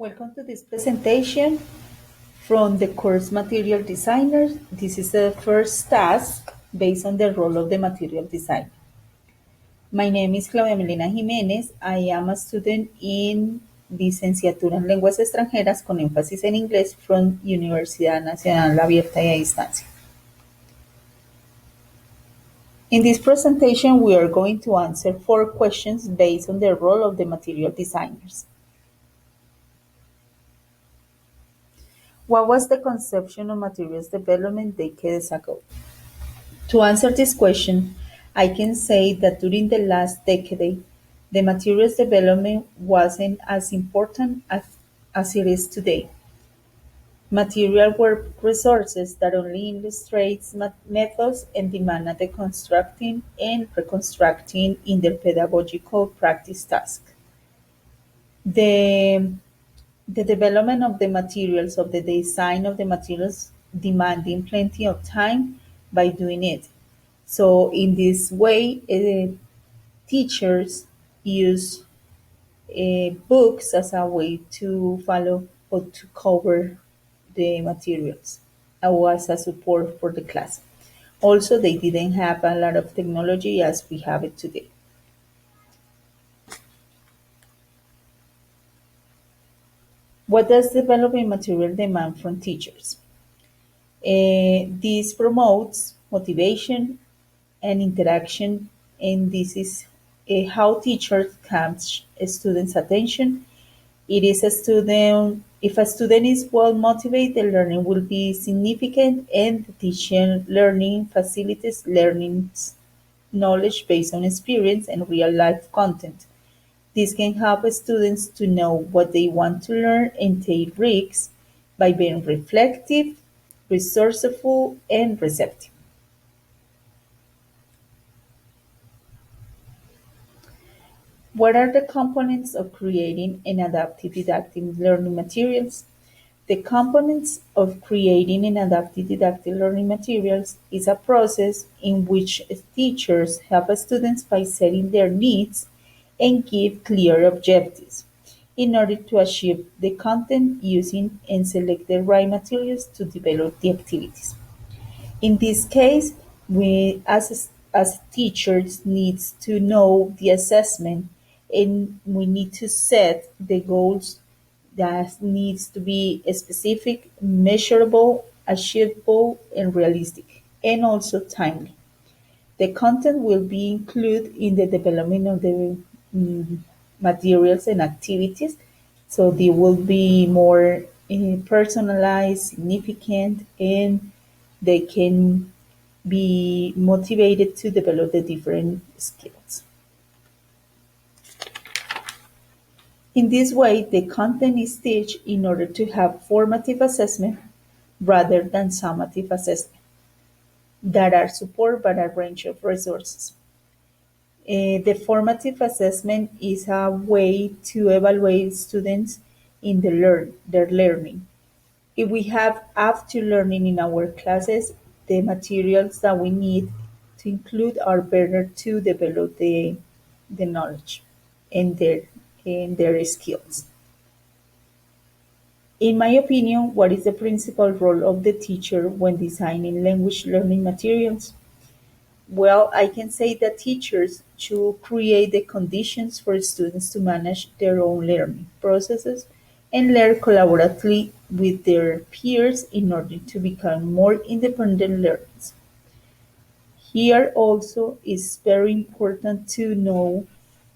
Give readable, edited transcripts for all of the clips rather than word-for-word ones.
Welcome to this presentation from the course Material Designers. This is the first task based on the role of the material designer. My name is Claudia Jimenez. I am a student in Licenciatura en Lenguas Extranjeras con énfasis en inglés from Universidad Nacional Abierta y a Distancia. In this presentation, we are going to answer 4 questions based on the role of the material designers. What was the conception of materials development decades ago? To answer this question, I can say that during the last decade, the materials development wasn't as important as it is today. Materials were resources that only illustrates methods and demand a deconstructing and reconstructing in their pedagogical practice task. The development of the materials, of the design of the materials, demanding plenty of time by doing it. So in this way, teachers use books as a way to follow or to cover the materials or as a support for the class. Also, they didn't have a lot of technology as we have it today. What does developing material demand from teachers? This promotes motivation and interaction, and this is how teachers catch a student's attention. If a student is well motivated, the learning will be significant, and the teaching learning facilitates learning knowledge based on experience and real life content. This can help students to know what they want to learn and take risks by being reflective, resourceful, and receptive. What are the components of creating an adaptive didactic learning materials? The components of creating an adaptive didactic learning materials is a process in which teachers help students by setting their needs and give clear objectives in order to achieve the content using and select the right materials to develop the activities. In this case, we as teachers needs to know the assessment, and we need to set the goals that needs to be specific, measurable, achievable, and realistic, and also timely. The content will be included in the development of the materials and activities, so they will be more personalized, significant, and they can be motivated to develop the different skills. In this way, the content is taught in order to have formative assessment rather than summative assessment that are supported by a range of resources. The formative assessment is a way to evaluate students in their learning. If we have after learning in our classes, the materials that we need to include are better to develop the knowledge and their skills. In my opinion, what is the principal role of the teacher when designing language learning materials? Well, I can say that teachers should create the conditions for students to manage their own learning processes and learn collaboratively with their peers in order to become more independent learners. Here also is very important to know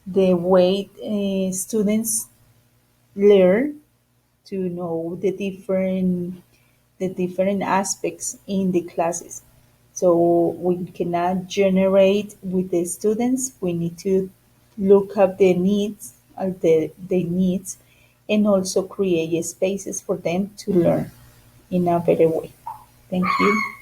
the way students learn, to know the different aspects in the classes. So we cannot generate with the students. We need to look up the needs, the needs, and also create spaces for them to learn in a better way. Thank you.